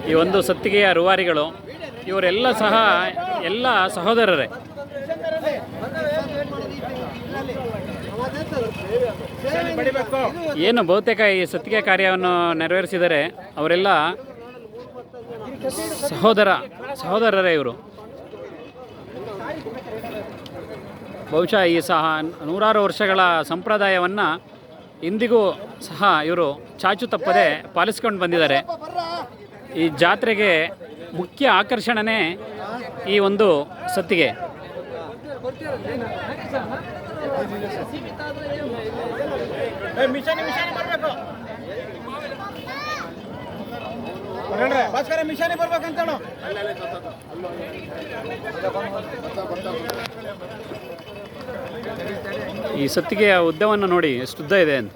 ಈ ಒಂದು ಸತ್ತಿಗೆಯ ರೂವಾರಿಗಳು ಇವರೆಲ್ಲ ಸಹ ಎಲ್ಲ ಸಹೋದರರೇ. ಏನು ಬಹುತೇಕ ಈ ಸತ್ತಿಗೆ ಕಾರ್ಯವನ್ನು ನೆರವೇರಿಸಿದರೆ ಅವರೆಲ್ಲ ಸಹೋದರರೇ ಇವರು. ಬಹುಶಃ ಈ ಸಹ ನೂರಾರು ವರ್ಷಗಳ ಸಂಪ್ರದಾಯವನ್ನು ಇಂದಿಗೂ ಸಹ ಇವರು ಚಾಚು ತಪ್ಪದೆ ಪಾಲಿಸ್ಕೊಂಡು ಬಂದಿದ್ದಾರೆ. ಈ ಜಾತ್ರೆಗೆ ಮುಖ್ಯ ಆಕರ್ಷಣೆಯೇ ಈ ಒಂದು ಸತ್ತಿಗೆ. ಈ ಸತ್ತಿಗೆಯ ಉದ್ದವನ್ನು ನೋಡಿ ಎಷ್ಟು ಉದ್ದ ಇದೆ ಅಂತ.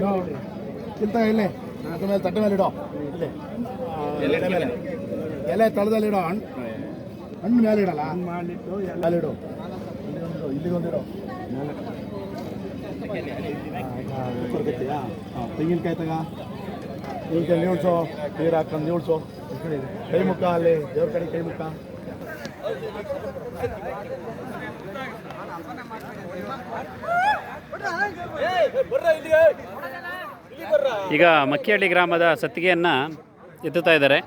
ಇಡೋ ಕಿಲ್ತ ಎಲೆ ಅದ್ರ ಮೇಲೆ ತಟ್ಟೆ ಮೇಲೆ ಇಡೋ ಇಲ್ಲಿ ಎಲೆ ಮೇಲೆ ಎಲೆ ತಳದಲ್ಲಿ ಇಡೋ ಹಣ್ಣು ಮೇಲೆ ಇಡಲ್ಲ ಮೇಲೆ ಇಡು ಇಲ್ಲಿಗೊಂದಿಡೋ ತೆಂಗಿನಕಾಯಿ ತಗ ತೆಂಗಿನಕಾಯಿ ನೀಳ್ಸೋ ನೀರು ಹಾಕೊಂಡು ನೀಳ್ಸೋ ಕೈ ಮುಖ ಅಲ್ಲಿ ದೇವ್ರ ಕಡೆ ಕೈ ಮುಖ ಈಗ ಮಕ್ಕಿಹಳ್ಳಿ ಗ್ರಾಮದ ಸತ್ತಿಗೆಯನ್ನು ಎತ್ತುತ್ತಾ ಇದ್ದಾರೆ.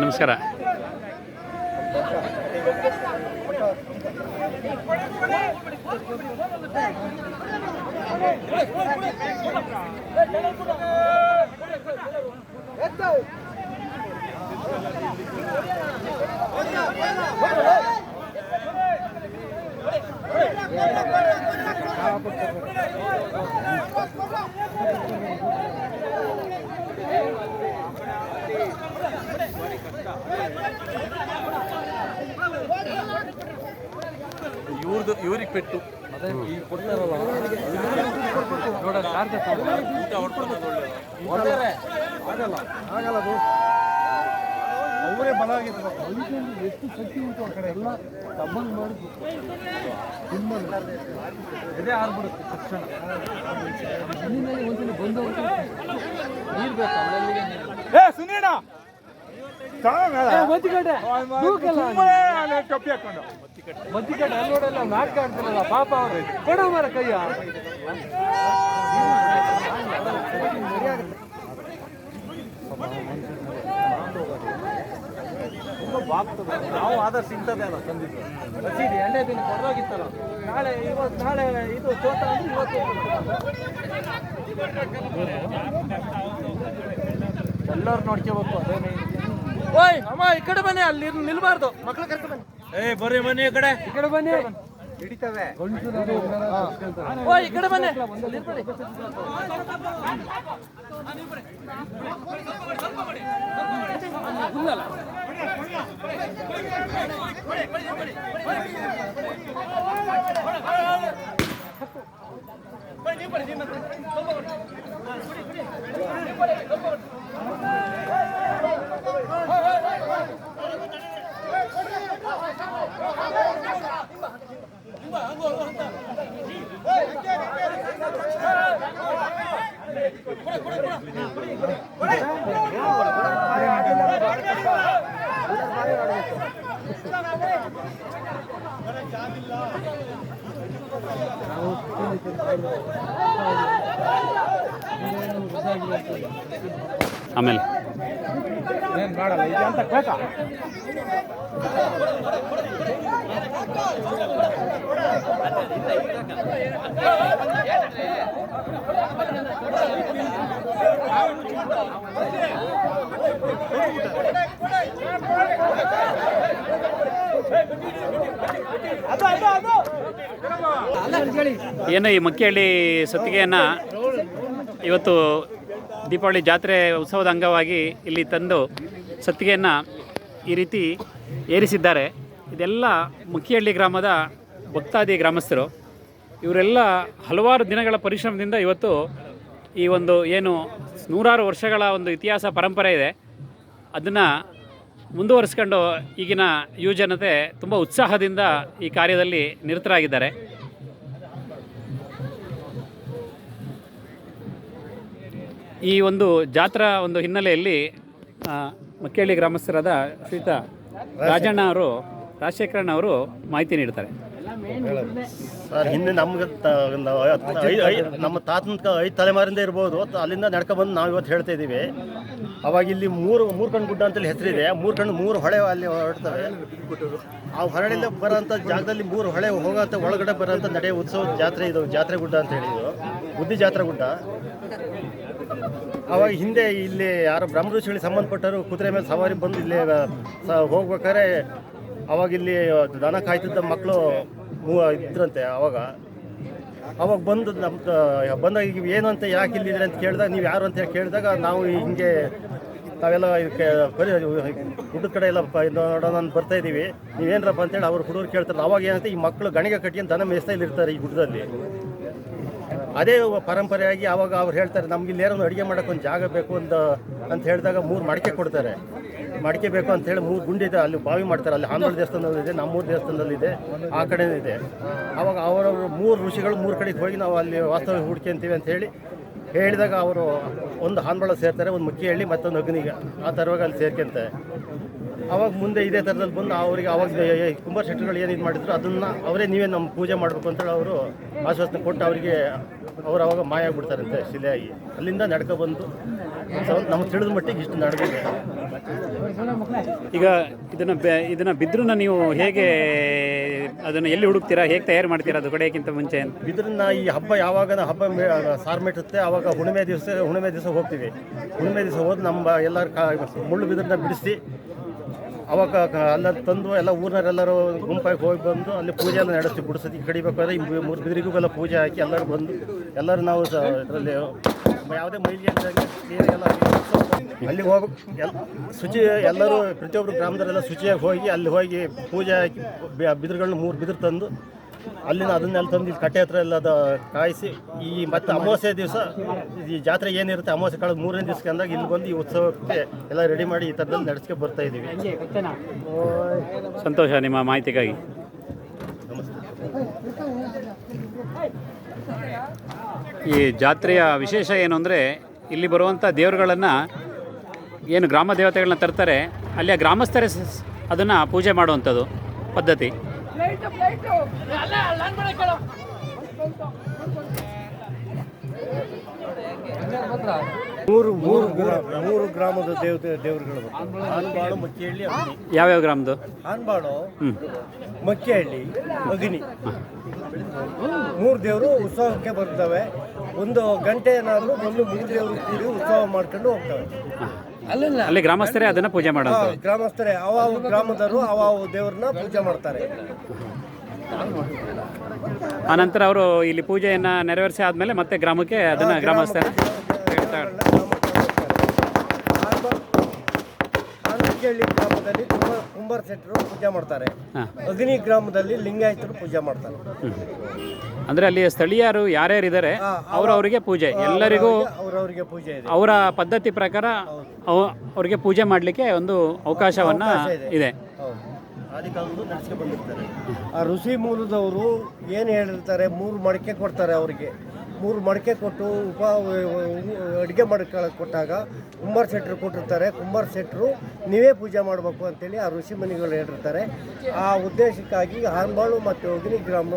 ನಮಸ್ಕಾರ. ಇವ್ರಿಗೆ ಪೆಟ್ಟು ಅದೇ ಈ ಕೊಡ್ತಾರಲ್ಲ ನೋಡ ಆಗಲ್ಲ ಅದು ಅವರೇ ಬಲ ಆಗಿತ್ತು ಎಷ್ಟು ಶಕ್ತಿ ಉಂಟು ಆ ಕಡೆ ಎಲ್ಲ ತಮ್ಮಂಗ್ ಮಾಡಿ ಇದೇ ಆಗ್ಬಿಡುತ್ತೆ ತಕ್ಷಣ ಒಂದ್ಸಲ ಬಂದು ನೀರು ಬೇಕು ಸುನೀಣ ಟೊಪ್ಪಿ ಹಾಕೊಂಡು ಮತ್ತಿಕಟ್ಟೆ ಅಲ್ಲೋಡೆಲ್ಲ ನಾಟಕ ಆಡ್ತಾರಲ್ಲ ಪಾಪ ಅವ್ರೆ ಕೊಡೋ ಮರ ಕೈಯ ನಾವು ಆದರ್ಶ ಇಂಥದ್ದೇ ಅಲ್ಲ ತಂದಿದ್ದು ಹಸಿದು ಎಣ್ಣೆ ದಿನ ಕೊಡೋಗಿತ್ತಲ್ಲ ನಾಳೆ ಇದು ತೋಟ ಅಂದ್ರೆ ಇವತ್ತು ಎಲ್ಲರೂ ನೋಡ್ಕೋಬೇಕು ಅದೇನೇ. ಓಯ್ ಅಮ್ಮ ಈ ಕಡೆ ಬನ್ನಿ, ಅಲ್ಲಿ ನಿಲ್ಬಾರ್ದು, ಮಕ್ಳು ಕರ್ಕೊಂಡು ಬನ್ನಿ. ಬರ್ರಿ ಬನ್ನಿ ಈ ಕಡೆ ಬನ್ನಿ, ಹಿಡಿತವೆ. ಓಯ್ ಈ ಕಡೆ ಬನ್ನಿ. ಆಮೇಲೆ ಏನು ಮಾಡಲ್ಲ ಇದೆ ಅಂತ ಬೇಕಾ ಏನು ಈ ಮಕ್ಕಿಹಳ್ಳಿ ಸತ್ತಿಗೆಯನ್ನು ಇವತ್ತು ದೀಪಾವಳಿ ಜಾತ್ರೆ ಉತ್ಸವದ ಅಂಗವಾಗಿ ಇಲ್ಲಿ ತಂದು ಸತ್ತಿಗೆಯನ್ನು ಈ ರೀತಿ ಏರಿಸಿದ್ದಾರೆ. ಇದೆಲ್ಲ ಮಕ್ಕಿಹಳ್ಳಿ ಗ್ರಾಮದ ಭಕ್ತಾದಿ ಗ್ರಾಮಸ್ಥರು. ಇವರೆಲ್ಲ ಹಲವಾರು ದಿನಗಳ ಪರಿಶ್ರಮದಿಂದ ಇವತ್ತು ಈ ಒಂದು ಏನು ನೂರಾರು ವರ್ಷಗಳ ಒಂದು ಇತಿಹಾಸ ಪರಂಪರೆ ಇದೆ ಅದನ್ನು ಮುಂದುವರಿಸ್ಕೊಂಡು ಈಗಿನ ಯುವಜನತೆ ತುಂಬ ಉತ್ಸಾಹದಿಂದ ಈ ಕಾರ್ಯದಲ್ಲಿ ನಿರತರಾಗಿದ್ದಾರೆ. ಈ ಒಂದು ಜಾತ್ರಾ ಒಂದು ಹಿನ್ನೆಲೆಯಲ್ಲಿ ಮಕ್ಕಿಹಳ್ಳಿ ಗ್ರಾಮಸ್ಥರಾದ ಶ್ರೀಯುತ ರಾಜಣ್ಣ ಅವರು, ರಾಜಶೇಖರಣ್ಣ ಅವರು ಮಾಹಿತಿ ನೀಡ್ತಾರೆ. ಸರ್, ಹಿಂದೆ ನಮ್ಗೆ ನಮ್ಮ ತಾತನ 5 ತಲೆಮಾರಿಂದ ಇರ್ಬೋದು, ಅಲ್ಲಿಂದ ನಡ್ಕೊಬಂದು ನಾವು ಇವತ್ತು ಹೇಳ್ತಾ ಇದ್ದೀವಿ. ಅವಾಗ ಇಲ್ಲಿ ಮೂರು ಕಣ್ಣು ಗುಡ್ಡ ಅಂತೇಳಿ ಹೆಸರಿದೆ. 3 ಹೊಳೆ ಅಲ್ಲಿ ಹೊರಡ್ತವೆ. ಆ ಹೊರಳಿಂದ ಬರೋಂಥ ಜಾಗದಲ್ಲಿ 3 ಹೊಳೆ ಹೋಗೋಂಥ ಒಳಗಡೆ ಬರೋಂಥ ನಡೆಯೋ ಉತ್ಸವ ಜಾತ್ರೆ ಇದು. ಜಾತ್ರೆ ಗುಡ್ಡ ಅಂತ ಹೇಳಿದ್ರು, ಬುದ್ಧಿ ಜಾತ್ರೆ ಗುಡ್ಡ. ಅವಾಗ ಹಿಂದೆ ಇಲ್ಲಿ ಯಾರು ಬ್ರಹ್ಮಋಷಿಗಳಿಗೆ ಸಂಬಂಧಪಟ್ಟರು ಕುದುರೆ ಮೇಲೆ ಸವಾರಿ ಬಂದು ಇಲ್ಲಿ ಹೋಗ್ಬೇಕಾದ್ರೆ ಅವಾಗ ಇಲ್ಲಿ ದನ ಕಾಯ್ತಿದ್ದ ಮಕ್ಕಳು ಇದ್ರಂತೆ. ಅವಾಗ ಅವಾಗ ಬಂದು ನಮ್ದು ಬಂದಾಗ ಈಗ ಏನು ಅಂತ ಯಾಕೆ ಇಲ್ಲಿದ್ರೆ ಅಂತ ಕೇಳಿದಾಗ ನೀವು ಯಾರು ಅಂತ ಹೇಳಿ ಕೇಳಿದಾಗ ನಾವು ಹಿಂಗೆ ನಾವೆಲ್ಲ ಇದಕ್ಕೆ ಬರೀ ಗುಡ್ಡದ ಕಡೆ ಎಲ್ಲ ನೋಡೋಣ ಅಂತ ಬರ್ತಾ ಇದ್ದೀವಿ, ನೀವೇನರಪ್ಪ ಅಂತೇಳಿ ಅವ್ರು ಹುಡುಗರು ಕೇಳ್ತಾರೆ. ಅವಾಗ ಏನಂತ ಈ ಮಕ್ಕಳು ಗಣಿಗೆ ಕಟ್ಕೊಂಡು ದನ ಮೇಯಿಸ್ತಾ ಇಲ್ಲಿರ್ತಾರೆ ಈ ಗುಡ್ಡದಲ್ಲಿ. ಅದೇ ಪರಂಪರೆಯಾಗಿ ಆವಾಗ ಅವ್ರು ಹೇಳ್ತಾರೆ ನಮ್ಗೆ ಇಲ್ಲಿ ಏನೋ ಅಡುಗೆ ಮಾಡೋಕೆ ಒಂದು ಜಾಗ ಬೇಕು ಅಂತ ಹೇಳಿದಾಗ 3 ಮಡಿಕೆ ಕೊಡ್ತಾರೆ. ಮಡಿಕೆ ಬೇಕು ಅಂತ ಹೇಳಿ 3 ಗುಂಡಿದೆ, ಅಲ್ಲಿ ಬಾವಿ ಮಾಡ್ತಾರೆ. ಅಲ್ಲಿ ಹಾನಗಲ್ ದೇವಸ್ಥಾನದಲ್ಲಿದೆ, ನಮ್ಮೂರು ದೇವಸ್ಥಾನದಲ್ಲಿದೆ, ಆ ಕಡೆ ಇದೆ. ಆವಾಗ ಅವರವರು 3 ಋಷಿಗಳು 3 ಕಡೆಗೆ ಹೋಗಿ ನಾವು ಅಲ್ಲಿ ವಾಸ್ತವ್ಯ ಹೂಡ್ಕೊಂತೀವಿ ಅಂತ ಹೇಳಿದಾಗ ಅವರು ಒಂದು ಹಾನಬಾಳ ಸೇರ್ತಾರೆ, ಒಂದು ಮುಕ್ಕಿಹಳ್ಳಿ, ಮತ್ತೊಂದು ಅಗ್ನಿಗೆ, ಆ ಥರವಾಗಿ ಅಲ್ಲಿ ಸೇರ್ಕೊಂತಾರೆ. ಅವಾಗ ಮುಂದೆ ಇದೇ ಥರದಲ್ಲಿ ಬಂದು ಅವರಿಗೆ ಅವಾಗ ಕುಂಬಾರ ಶೆಟ್ಟರುಗಳು ಏನು ಇದು ಮಾಡಿದ್ರು ಅದನ್ನು ಅವರೇ ನೀವೇ ನಮ್ಮ ಪೂಜೆ ಮಾಡಬೇಕು ಅಂತೇಳಿ ಅವರು ಆಶ್ವಾಸನೆ ಕೊಟ್ಟು ಅವರಿಗೆ ಅವರು ಅವಾಗ ಮಾಯ ಆಗ್ಬಿಡ್ತಾರಂತೆ ಶಿಲೆಯಾಗಿ. ಅಲ್ಲಿಂದ ನಡ್ಕೊಬಂದು ನಮ್ಗೆ ತಿಳಿದ ಮಟ್ಟಿಗೆ ಇಷ್ಟು ನಡೆದಿದೆ. ಈಗ ಇದನ್ನು ಬಿದ್ರನ್ನ ನೀವು ಹೇಗೆ ಅದನ್ನು ಎಲ್ಲಿ ಹುಡುಕ್ತೀರಾ, ಹೇಗೆ ತಯಾರು ಮಾಡ್ತೀರಾ ಅದು ಕಡೆಯಕ್ಕಿಂತ ಮುಂಚೆ? ಬಿದ್ರನ್ನ ಈ ಹಬ್ಬ ಯಾವಾಗ ಹಬ್ಬ ಸಾರ್ಮೆಟ್ಟುತ್ತೆ ಆವಾಗ ಹುಣ್ಣಿಮೆ ದಿವಸ ಹೋಗ್ತೀವಿ. ಹುಣ್ಣಿಮೆ ದಿವಸ ಹೋಗಿ ನಮ್ಮ ಎಲ್ಲರೂ ಮುಳ್ಳು ಬಿದ್ರನ್ನ ಬಿಡಿಸಿ ಅವಾಗ ಅಲ್ಲ ತಂದು ಎಲ್ಲ ಊರಿನವರೆಲ್ಲರೂ ಗುಂಪಾಗಿ ಹೋಗಿ ಬಂದು ಅಲ್ಲಿ ಪೂಜೆ ಎಲ್ಲ ನಡೆಸ್ತೀವಿ. ಬಿಡಿಸೋದಕ್ಕೆ ಕಡಿಬೇಕಾದ್ರೆ ಈ 3 ಬಿದಿರಿಗೂ ಎಲ್ಲ ಪೂಜೆ ಹಾಕಿ ಎಲ್ಲರೂ ಬಂದು ಎಲ್ಲರೂ ನಾವು ಇದರಲ್ಲಿ ಯಾವುದೇ ಮೈಲಿಗೆ ನೀರೆಲ್ಲ ಅಲ್ಲಿ ಹೋಗಿ ಎಲ್ಲರೂ ಪ್ರತಿಯೊಬ್ಬರು ಗ್ರಾಮದವರೆಲ್ಲ ಶುಚಿಯಾಗಿ ಹೋಗಿ ಅಲ್ಲಿ ಹೋಗಿ ಪೂಜೆ ಹಾಕಿ ಬಿದಿರುಗಳನ್ನ 3 ಬಿದಿರು ತಂದು ಅಲ್ಲಿನ ಅದನ್ನೆಲ್ಲ ತಂದು ಇಲ್ಲಿ ಕಟ್ಟೆ ಹತ್ರ ಎಲ್ಲ ಕಾಯಿಸಿ ಈ ಮತ್ತೆ ಅಮಾವಾಸ್ಯೆ ದಿವಸ ಈ ಜಾತ್ರೆ ಏನಿರುತ್ತೆ ಅಮಾವಾಸ್ಯೆ ಕಳೆದ 3ನೇ ದಿವಸಕ್ಕೆ ಅಂದಾಗ ಇಲ್ಲಿ ಬಂದು ಈ ಉತ್ಸವಕ್ಕೆ ಎಲ್ಲ ರೆಡಿ ಮಾಡಿ ಈ ಥರದಲ್ಲಿ ನಡೆಸ್ಕೊಂಡು ಬರ್ತಾ ಇದ್ದೀವಿ. ಸಂತೋಷ ನಿಮ್ಮ ಮಾಹಿತಿಗಾಗಿ. ಈ ಜಾತ್ರೆಯ ವಿಶೇಷ ಏನು ಅಂದರೆ ಇಲ್ಲಿ ಬರುವಂಥ ದೇವರುಗಳನ್ನು ಏನು ಗ್ರಾಮ ದೇವತೆಗಳನ್ನ ತರ್ತಾರೆ, ಅಲ್ಲಿಯ ಗ್ರಾಮಸ್ಥರೇ ಅದನ್ನು ಪೂಜೆ ಮಾಡುವಂಥದ್ದು ಪದ್ಧತಿ. ಮೂರು ಗ್ರಾಮದ ದೇವರುಗಳು ಹಾನಬಾಳು, ಮಕ್ಕಿಹಳ್ಳಿ, ಯಾವ್ಯಾವ ಗ್ರಾಮದ್ದು? ಹಾನಬಾಳು, ಮಕ್ಕಿಹಳ್ಳಿ, ಅಗ್ನಿ 3 ದೇವರು ಉತ್ಸವಕ್ಕೆ ಬರ್ತವೆ. 1 ಗಂಟೆ ಏನಾದರೂ ಬಂದು 3 ದೇವರು ಕೂಡಿ ಉತ್ಸವ ಮಾಡ್ಕೊಂಡು ಹೋಗ್ತವೆ. ಅಲ್ಲಿ ಗ್ರಾಮಸ್ಥರೇ ಅದನ್ನ ಪೂಜೆ ಮಾಡೋದು. ಗ್ರಾಮಸ್ಥರೇ ಅವ ಗ್ರಾಮದವರು ಅವ ದೇವ್ರನ್ನ ಪೂಜೆ ಮಾಡ್ತಾರೆ. ಆನಂತರ ಅವರು ಇಲ್ಲಿ ಪೂಜೆಯನ್ನು ನೆರವೇರಿಸಿ ಆದಮೇಲೆ ಮತ್ತೆ ಗ್ರಾಮಕ್ಕೆ ಅದನ್ನು ಗ್ರಾಮಸ್ಥರ ಹಾನಗಲ್ ಗ್ರಾಮದಲ್ಲಿ ಕುಂಬಾರ ಶೆಟ್ಟರು ಪೂಜೆ ಮಾಡ್ತಾರೆ. ಅಗ್ನಿ ಗ್ರಾಮದಲ್ಲಿ ಲಿಂಗಾಯತರು ಪೂಜೆ ಮಾಡ್ತಾರೆ. ಅಂದರೆ ಅಲ್ಲಿ ಸ್ಥಳೀಯರು ಯಾರ್ಯಾರಿದ್ದಾರೆ ಅವರವರಿಗೆ ಪೂಜೆ, ಎಲ್ಲರಿಗೂ ಅವರವರಿಗೆ ಪೂಜೆ ಇದೆ. ಅವರ ಪದ್ಧತಿ ಪ್ರಕಾರ ಅವರಿಗೆ ಪೂಜೆ ಮಾಡಲಿಕ್ಕೆ ಒಂದು ಅವಕಾಶವನ್ನು ಇದೆ. ಆ ಋಷಿ ಮೂಲದವರು ಏನು ಹೇಳಿರ್ತಾರೆ, 3 ಮಡಿಕೆ ಕೊಡ್ತಾರೆ ಅವರಿಗೆ. 3 ಮಡಿಕೆ ಕೊಟ್ಟು ಅಡುಗೆ ಕೊಟ್ಟಾಗ ಕುಂಬಾರ ಶೆಟ್ಟರು ಕೊಟ್ಟಿರ್ತಾರೆ. ಕುಂಬಾರ ಶೆಟ್ಟರು ನೀವೇ ಪೂಜೆ ಮಾಡಬೇಕು ಅಂತೇಳಿ ಆ ಋಷಿ ಮುನಿಗಳು ಹೇಳಿರ್ತಾರೆ. ಆ ಉದ್ದೇಶಕ್ಕಾಗಿ ಹಾನಬಾಳು ಮತ್ತು ಅಗ್ನಿ ಗ್ರಾಮ,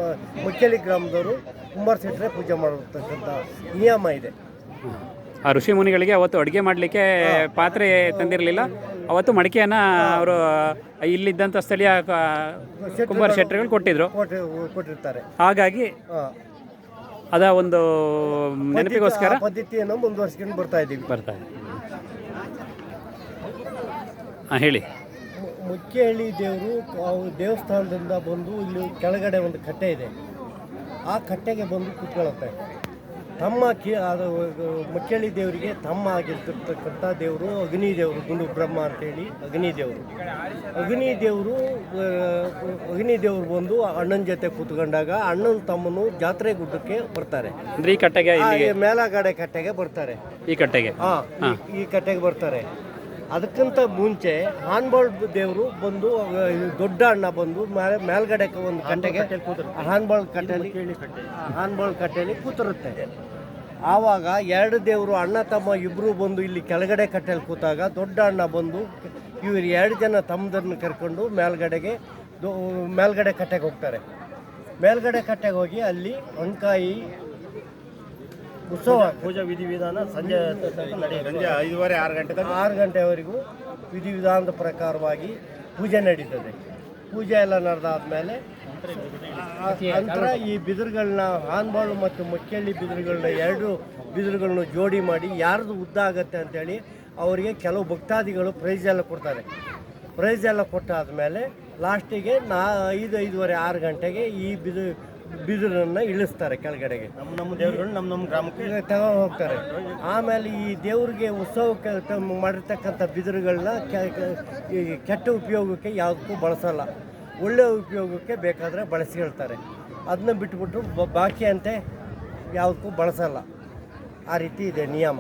ಮಕ್ಕಿಹಳ್ಳಿ ಗ್ರಾಮದವರು ಕುಂಬಾರ ಶೆಟ್ಟರೇ ಪೂಜೆ ಮಾಡಿರ್ತಕ್ಕಂಥ ನಿಯಮ ಇದೆ. ಆ ಋಷಿ ಮುನಿಗಳಿಗೆ ಅವತ್ತು ಅಡುಗೆ ಮಾಡಲಿಕ್ಕೆ ಪಾತ್ರೆ ತಂದಿರಲಿಲ್ಲ. ಅವತ್ತು ಮಡಿಕೆಯನ್ನು ಅವರು ಇಲ್ಲಿದ್ದಂಥ ಸ್ಥಳೀಯ ಕುಂಬಾರ ಶೆಟ್ಟರುಗಳು ಕೊಟ್ಟಿರ್ತಾರೆ. ಹಾಗಾಗಿ ಅದ ಒಂದು ನೆನಪಿಗೋಸ್ಕರ ಪದ್ಧತಿಯನ್ನು ಮುಂದುವರಿಸ್ಕೊಂಡು ಬರ್ತಾ ಇದ್ದೀವಿ. ಹೇಳಿ. ಮಕ್ಕಿಹಳ್ಳಿ ದೇವರು ದೇವಸ್ಥಾನದಿಂದ ಬಂದು ಇಲ್ಲಿ ಕೆಳಗಡೆ ಒಂದು ಕಟ್ಟೆ ಇದೆ. ಆ ಕಟ್ಟೆಗೆ ಬಂದು ಕೂತ್ಕೊಳ್ಳುತ್ತೆ. ಅದು ಮಕ್ಕಿಹಳ್ಳಿ ದೇವರಿಗೆ ತಮ್ಮ ಆಗಿರ್ತಕ್ಕಂಥ ದೇವರು ಅಗ್ನಿ ದೇವರು, ಗುಂಡು ಬ್ರಹ್ಮ ಅಂತೇಳಿ ಅಗ್ನಿ ದೇವರು ಬಂದು ಅಣ್ಣನ ಜೊತೆ ಕೂತ್ಕೊಂಡಾಗ ಅಣ್ಣನ ತಮ್ಮನು ಜಾತ್ರೆ ಗುಡ್ಡಕ್ಕೆ ಬರ್ತಾರೆ. ಈ ಕಟ್ಟೆಗೆ ಮೇಲಗಡೆ ಕಟ್ಟೆಗೆ ಬರ್ತಾರೆ. ಈ ಕಟ್ಟೆಗೆ ಬರ್ತಾರೆ. ಅದಕ್ಕಿಂತ ಮುಂಚೆ ಹಾನಬಾಳು ದೇವರು ಬಂದು ದೊಡ್ಡ ಅಣ್ಣ ಬಂದು ಮೇಲ್ಗಡೆ ಒಂದು ಕಟ್ಟೆಗೆ ಹಾನಬಾಳು ಕಟ್ಟೆಯಲ್ಲಿ ಕೂತಿರುತ್ತೆ. ಆವಾಗ 2 ದೇವರು ಅಣ್ಣ ತಮ್ಮ ಇಬ್ಬರು ಬಂದು ಇಲ್ಲಿ ಕೆಳಗಡೆ ಕಟ್ಟೆಯಲ್ಲಿ ಕೂತಾಗ ದೊಡ್ಡ ಅಣ್ಣ ಬಂದು ಇವರು 2 ಜನ ತಮ್ಮದನ್ನು ಕರ್ಕೊಂಡು ಮೇಲ್ಗಡೆ ಕಟ್ಟೆಗೆ ಹೋಗ್ತಾರೆ. ಮೇಲ್ಗಡೆ ಕಟ್ಟೆಗೆ ಹೋಗಿ ಅಲ್ಲಿ ಹಣ್ಕಾಯಿ ಉತ್ಸವ ಪೂಜಾ ವಿಧಿವಿಧಾನ ಸಂಜೆ 5:30-6 ಗಂಟೆವರೆಗೂ ವಿಧಿವಿಧಾನದ ಪ್ರಕಾರವಾಗಿ ಪೂಜೆ ನಡೀತದೆ. ಪೂಜೆ ಎಲ್ಲ ನಡೆದಾದ್ಮೇಲೆ ನಂತರ ಈ ಬಿದಿರುಗಳನ್ನ ಹಾನಬಾಳು ಮತ್ತು ಮಕ್ಕಿಹಳ್ಳಿ ಬಿದಿರುಗಳನ್ನ 2 ಬಿದಿರುಗಳನ್ನ ಜೋಡಿ ಮಾಡಿ ಯಾರ್ದು ಉದ್ದ ಆಗುತ್ತೆ ಅಂತೇಳಿ ಅವರಿಗೆ ಕೆಲವು ಭಕ್ತಾದಿಗಳು ಪ್ರೈಸ್ ಎಲ್ಲ ಕೊಡ್ತಾರೆ. ಪ್ರೈಸ್ ಎಲ್ಲ ಕೊಟ್ಟಾದ್ಮೇಲೆ ಲಾಸ್ಟಿಗೆ 5-5:30-6 ಗಂಟೆಗೆ ಈ ಬಿದಿರನ್ನು ಇಳಿಸ್ತಾರೆ ಕೆಳಗಡೆಗೆ. ನಮ್ಮ ದೇವರುಗಳು ನಮ್ಮ ಗ್ರಾಮಕ್ಕೆ ತಗೊಂಡು ಹೋಗ್ತಾರೆ. ಆಮೇಲೆ ಈ ದೇವ್ರಿಗೆ ಉತ್ಸವಕ್ಕೆ ಮಾಡಿರ್ತಕ್ಕಂಥ ಬಿದಿರುಗಳನ್ನ ಈ ಕೆಟ್ಟ ಉಪಯೋಗಕ್ಕೆ ಯಾವುದಕ್ಕೂ ಬಳಸಲ್ಲ, ಒಳ್ಳೆಯ ಉಪಯೋಗಕ್ಕೆ ಬೇಕಾದರೆ ಬಳಸ್ಕೊಳ್ತಾರೆ. ಅದನ್ನ ಬಿಟ್ಬಿಟ್ಟು ಬಾಕಿ ಅಂತೆ ಯಾವುದಕ್ಕೂ ಬಳಸಲ್ಲ. ಆ ರೀತಿ ಇದೆ ನಿಯಮ.